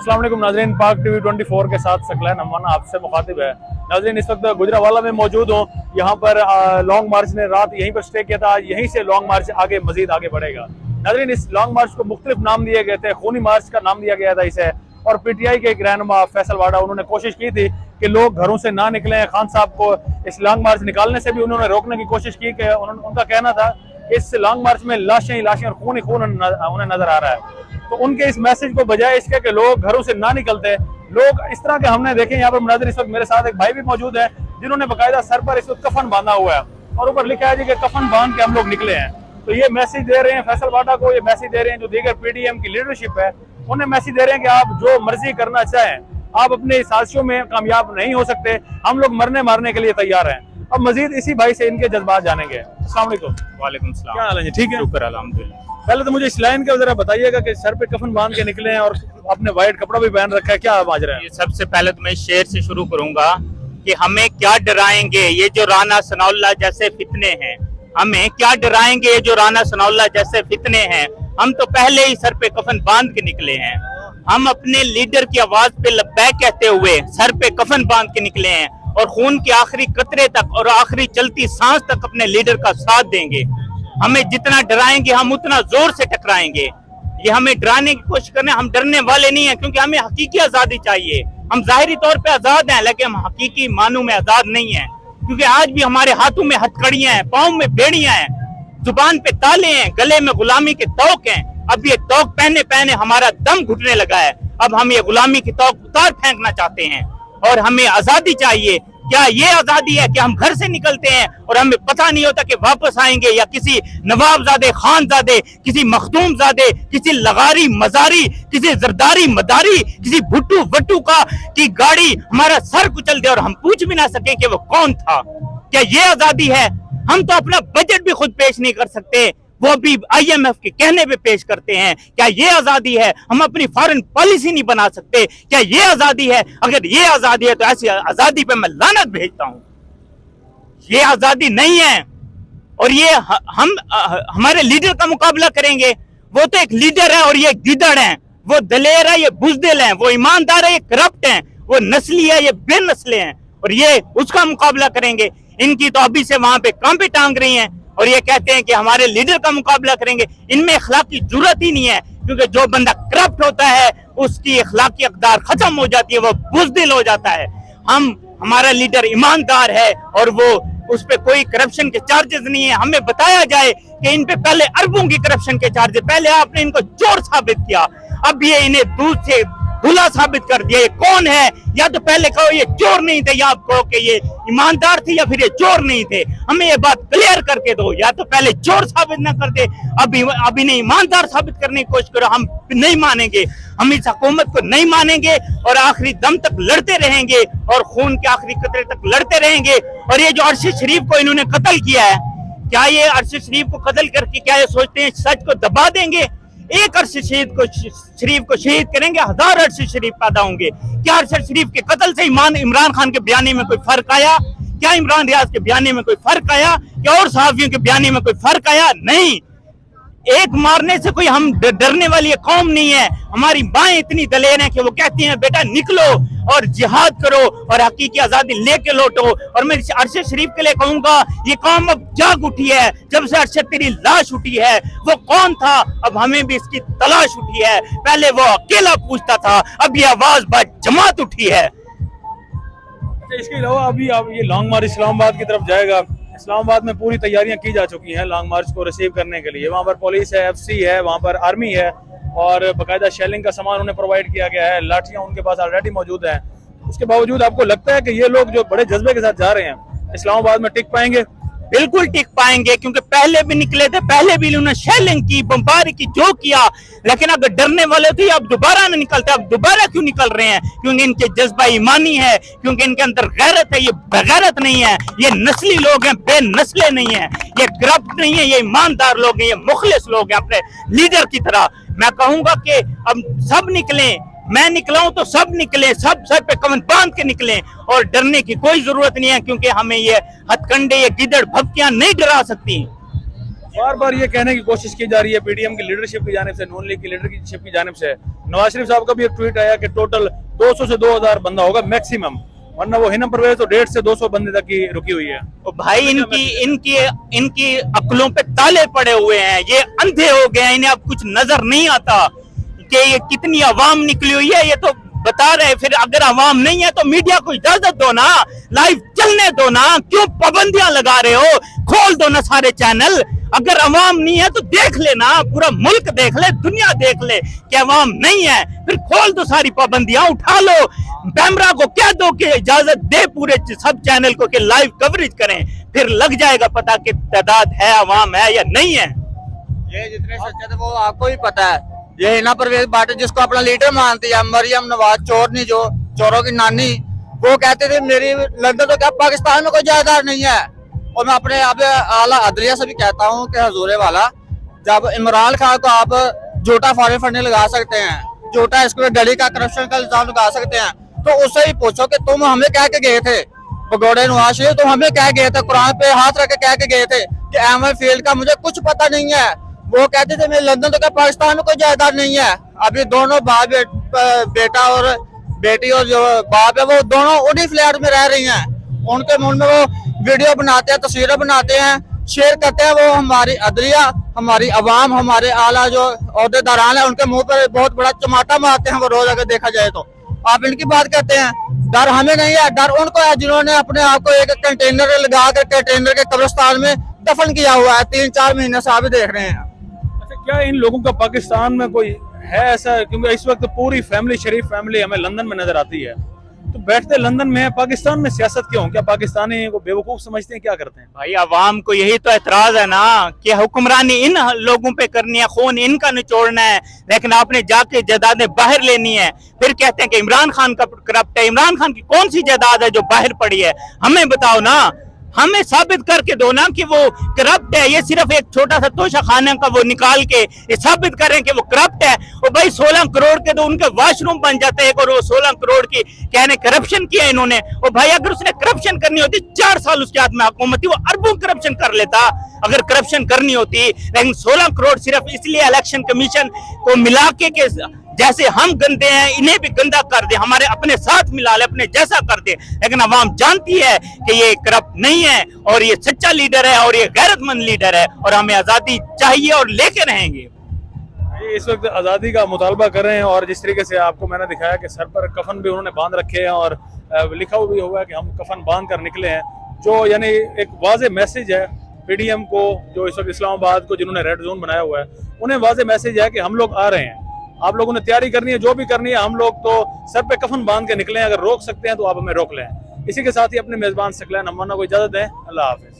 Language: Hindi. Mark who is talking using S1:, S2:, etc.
S1: अस्सलाम वालेकुम नाज़रीन, पाक टीवी 24 के साथ सकलैन अमान आपसे मुखातिब है। नाज़रीन, इस वक्त गुजरावाला में मौजूद हूँ। यहाँ पर लॉन्ग मार्च ने रात यहीं पर स्टे किया था। यहीं से लॉन्ग मार्च मजीद आगे बढ़ेगा। नाज़रीन, इस लॉन्ग मार्च को मुख्तलिफ नाम दिए गए थे। खूनी मार्च का नाम दिया गया था इसे। और PTI के एक रहनुमा फैसल वाडा, उन्होंने कोशिश की थी कि लोग घरों से ना निकलें। खान साहब को इस लॉन्ग मार्च निकालने से भी उन्होंने रोकने की कोशिश की कि उनका कहना था इस लॉन्ग मार्च में लाशें ही लाशें और खून ही खून उन्हें नजर आ रहा है। तो उनके इस मैसेज को बजाय इसके कि लोग घरों से ना निकलते, लोग इस तरह के हमने देखे। यहाँ पर मुनाज़िर इस वक्त मेरे साथ एक भाई भी मौजूद है जिन्होंने बाकायदा सर पर इस वक्त कफन बांधा हुआ है और ऊपर लिखा है जी कि कफन बांध के हम लोग निकले हैं। तो ये मैसेज दे रहे हैं फैसल वाडा को, ये मैसेज दे रहे हैं जो दीगर PDM की लीडरशिप है, उन्हें मैसेज दे रहे हैं कि आप जो मर्जी करना चाहें, आप अपने साजिशों में कामयाब नहीं हो सकते। हम लोग मरने मारने के लिए तैयार हैं। अब मजीद इसी भाई से इनके जज्बात जानेंगे। अस्सलाम वालेकुम।
S2: वालेकुम सलाम।
S1: क्या हाल है जी? ठीक है,
S2: शुक्र अल्हम्दुलिल्लाह।
S1: पहले तो मुझे इस लाइन का जरा बताइएगा कि सर पे कफन बांध के निकले हैं और आपने व्हाइट कपड़ा भी पहन रखा है, क्या माजरा है?
S2: ये सबसे पहले तो मैं शेर से शुरू करूंगा कि हमें क्या डराएंगे ये जो राना सनाउल्लाह जैसे फितने हैं, हमें क्या डराएंगे ये जो राना सनाउल्लाह जैसे फितने हैं। हम तो पहले ही सर पे कफन बांध के निकले हैं। हम अपने लीडर की आवाज पे लब्बैक कहते हुए सर पे कफन बांध के निकले हैं और खून के आखिरी कतरे तक और आखिरी चलती सांस तक अपने लीडर का साथ देंगे। हमें जितना डराएंगे हम उतना जोर से टकराएंगे। ये हमें डराने की कोशिश करने, हम डरने वाले नहीं हैं, क्योंकि हमें हकीकी आजादी चाहिए। हम जाहिरी तौर पे आजाद हैं, लेकिन हम हकीकी मानों में आजाद नहीं हैं, क्योंकि आज भी हमारे हाथों में हथकड़ियां हैं, पाँव में बेड़ियां हैं, जुबान पे ताले हैं, गले में गुलामी के तौक हैं। अब ये तौक पहने पहने हमारा दम घुटने लगा है। अब हम ये गुलामी की तौक उतार फेंकना चाहते हैं और हमें आजादी चाहिए। क्या ये आजादी है कि हम घर से निकलते हैं और हमें पता नहीं होता कि वापस आएंगे, या किसी नवाबजादे, खानजादे, किसी मखदूमजादे, किसी लगारी मजारी, किसी जरदारी मदारी, किसी भुट्टू वट्टू की गाड़ी हमारा सर कुचल दे और हम पूछ भी ना सके कि वो कौन था। क्या ये आजादी है? हम तो अपना बजट भी खुद पेश नहीं कर सकते, वो भी IMF के कहने पे पेश करते हैं। क्या ये आजादी है? हम अपनी फॉरेन पॉलिसी नहीं बना सकते। क्या ये आजादी है? अगर ये आजादी है तो ऐसी आजादी पे मैं लानत भेजता हूं। ये आजादी नहीं है और ये हम हमारे लीडर का मुकाबला करेंगे। वो तो एक लीडर है और ये गिदड़ है। वो दलेर है, ये बुजदिल है। वो ईमानदार है, ये करप्ट है। वो नस्ली है, ये बेनस्ले हैं और ये उसका मुकाबला करेंगे। इनकी तो अभी से वहां पे कांपे टांग रही हैं और ये कहते हैं कि हमारे लीडर का मुकाबला करेंगे। इनमें अखलाकी जुर्रत ही नहीं है, क्योंकि जो बंदा करप्ट होता है उसकी अखलाकी अक़दार खत्म हो जाती है, वो बुज़दिल हो जाता है। हमारा लीडर ईमानदार है और वो उस पे कोई करप्शन के चार्जेस नहीं है। हमें बताया जाए कि इन पे पहले अरबों की करप्शन के चार्जेस, पहले आपने इनको चोर साबित किया, अब ये इन्हें दूध से धुला साबित कर दिया। ये कौन है? या तो पहले कहो ये चोर नहीं थे, या आप कहो कि ये ईमानदार थे, या फिर ये चोर नहीं थे। हमें ये बात क्लियर करके दो। या तो पहले चोर साबित ना कर दे, अभी नहीं ईमानदार साबित करने की कोशिश करो। हम नहीं मानेंगे, हम इस हुकूमत को नहीं मानेंगे और आखिरी दम तक लड़ते रहेंगे और खून के आखिरी कतरे तक लड़ते रहेंगे। और ये जो अरशद शरीफ को इन्होंने कत्ल किया है, क्या ये अरशद शरीफ को कत्ल करके क्या ये सोचते हैं सच को दबा देंगे? एक अरशद शरीफ को शहीद करेंगे, 1000 अरशद शरीफ पैदा होंगे। क्या अरशद शरीफ के कत्ल से इमरान खान के बयानी में कोई फर्क आया? क्या इमरान रियाज के बयानी में कोई फर्क आया? क्या और सहाफियों के बयानी में कोई फर्क आया? नहीं। एक मारने से कोई हम डरने वाली कौम नहीं है। हमारी माएं इतनी दलेर हैं कि वो कहती हैं बेटा निकलो और जिहाद करो और हकीकी आजादी लेके लौटो। और मैं अरशद शरीफ के लिए कहूंगा, ये कौम अब जाग उठी है। जब से अरशद तेरी लाश उठी है, वो कौन था? अब हमें भी इसकी तलाश उठी है। पहले वो अकेला पूछता था, अब ये आवाज जमात उठी है।
S1: इसके अलावा अभी अब ये लॉन्ग मार्च इस्लामाबाद की तरफ जाएगा। इस्लामाबाद में पूरी तैयारियां की जा चुकी हैं लॉन्ग मार्च को रिसीव करने के लिए। वहाँ पर पुलिस है, FC है, वहाँ पर आर्मी है और बाकायदा शेलिंग का सामान उन्हें प्रोवाइड किया गया है। लाठियां उनके पास ऑलरेडी मौजूद हैं। उसके बावजूद आपको लगता है कि ये लोग जो बड़े जज्बे के साथ जा रहे हैं इस्लामाबाद में टिक पाएंगे?
S2: बिल्कुल टिक पाएंगे, क्योंकि पहले भी निकले थे, पहले भी उन्होंने शेलिंग की, बमबारी की, जो किया। लेकिन अगर डरने वाले थे अब दोबारा न निकलते। अब दोबारा क्यों निकल रहे हैं? क्योंकि इनके जज्बा ईमानी है, क्योंकि इनके अंदर गैरत है। ये बगैरत नहीं है, ये नस्ली लोग हैं, बेनस्ले नहीं है, ये करप्ट नहीं है, ये ईमानदार लोग हैं, ये मुखलिस लोग हैं अपने लीडर की तरह। मैं कहूंगा कि अब सब निकले, मैं निकला हूं तो सब निकले, सब सर पे कमर बांध के निकले और डरने की कोई जरूरत नहीं है, क्योंकि हमें ये हथकंडे, ये गिदड़ भक्तियां नहीं डरा सकती।
S1: बार बार ये कहने की कोशिश की जा रही है पीडीएम की लीडरशिप की जानिब से, नून लीग की लीडरशिप की जानिब से। नवाज शरीफ साहब का भी एक ट्वीट आया कि टोटल 200 से 2000 बंदा होगा मैक्सिमम, वरना वो हिना परवेज तो 150 से 200 बंदे तक की रुकी हुई है।
S2: तो भाई इनकी अक्लों पे ताले पड़े हुए हैं, ये अंधे हो गए हैं, इन्हें अब कुछ नजर नहीं आता कि ये कितनी अवाम निकली हुई है। ये तो बता रहे, फिर अगर अवाम नहीं है तो मीडिया को इजाजत दो ना, लाइव चलने दो ना, क्यों पाबंदियां लगा रहे हो? खोल दो ना सारे चैनल। अगर अवाम नहीं है तो देख लेना, पूरा मुल्क देख ले, दुनिया देख ले कि अवाम नहीं है, फिर खोल दो सारी पाबंदियां, उठा लो। कैमरा को कह दो कि इजाजत दे पूरे सब चैनल को कि लाइव कवरेज करें, फिर लग जाएगा पता कि तादाद है, अवाम है या नहीं है।
S3: ये जितने सच्चे थे वो आपको भी पता है। ये हिना परवेज बाटे जिसको अपना लीडर मानती है, मरियम नवाज चोरनी, जो चोरों की नानी, वो कहते थे मेरी लंदन तो क्या पाकिस्तान में कोई जायदाद नहीं है। और मैं अपने अब आला अदलिया से भी कहता हूँ कि हजूरे वाला, जब इमरान खान को आप झूठा फॉरेन फंडिंग लगा सकते हैं, झूठा इसको डली का करप्शन का इल्जाम लगा सकते हैं, तो उससे ही पूछो कि तुम हमें कह के गए थे भगोड़े नवाज शरीफ, तुम हमें कह गए थे, कुरान पे हाथ रख के कह के गए थे कि एमआई फील्ड का मुझे कुछ पता नहीं है। वो कहते थे मेरे लंदन तो क्या पाकिस्तान में कोई जायदाद नहीं है। अभी दोनों बाप बेटा और बेटी और जो बाप है वो दोनों उन्हीं फ्लैट में रह रही हैं। उनके मुंह में वो वीडियो बनाते हैं, तस्वीरें बनाते हैं, शेयर करते हैं। वो हमारी अदलिया, हमारी अवाम, हमारे आला जो अहदेदारान है उनके मुंह पर बहुत बड़ा चमाटा मारते हैं वो रोज अगर देखा जाए तो। आप इनकी बात करते हैं, डर हमें नहीं है, डर उनको है जिन्होंने अपने आप को एक कंटेनर लगा कर कंटेनर के कब्रिस्तान में दफन किया हुआ है। 3-4 महीने से आप देख रहे हैं।
S1: अच्छा, क्या इन लोगों का पाकिस्तान में कोई है ऐसा? क्योंकि इस वक्त पूरी फैमिली, शरीफ फैमिली हमें लंदन में नजर आती है, तो बैठते लंदन में है, पाकिस्तान में सियासत क्यों? क्या पाकिस्तानी को बेवकूफ समझते हैं, क्या करते हैं?
S2: भाई अवाम को यही तो एतराज है ना कि हुक्मरानी इन लोगों पे करनी है, खून इनका निचोड़ना है, लेकिन आपने जाके जायदादें बाहर लेनी है। फिर कहते हैं कि इमरान खान का करप्ट है। इमरान खान की कौन सी जायदाद है जो बाहर पड़ी है? हमें बताओ ना, हमें साबित करके दो ना कि वो करप्ट है। ये सिर्फ एक छोटा सा तोशा खाने का वो निकाल के ये साबित करें कि वो करप्ट है। और भाई 16 करोड़ के तो उनके वॉशरूम बन जाते हैं, और वो 16 करोड़ की कहने करप्शन किया इन्होंने। और भाई अगर उसने करप्शन करनी होती, 4 साल उसके हाथ में हुकूमत थी, वो अरबों करप्शन कर लेता अगर करप्शन करनी होती। लेकिन 16 करोड़ सिर्फ इसलिए इलेक्शन कमीशन को मिला के जैसे हम गंदे हैं इन्हें भी गंदा कर दे, हमारे अपने साथ मिला ले, अपने जैसा कर दे। लेकिन अवाम जानती है कि ये करप्ट नहीं है और ये सच्चा लीडर है और ये गैरतमंद लीडर है, और हमें आजादी चाहिए और लेके रहेंगे।
S1: ये इस वक्त आज़ादी का मुतालबा कर रहे हैं, और जिस तरीके से आपको मैंने दिखाया कि सर पर कफन भी उन्होंने बांध रखे हैं और लिखा भी हुआ है कि हम कफन बांध कर निकले हैं, जो यानी एक वाज़े मैसेज है पीडीएम को, जो इस वक्त इस्लामाबाद को जिन्होंने रेड जोन बनाया हुआ है, उन्हें वाज़े मैसेज है कि हम लोग आ रहे हैं, आप लोगों ने तैयारी करनी है, जो भी करनी है, हम लोग तो सर पे कफन बांध के निकले हैं, अगर रोक सकते हैं तो आप हमें रोक लें। इसी के साथ ही अपने मेजबान सकलैन अम्माना को इजाजत दें। अल्लाह हाफिज।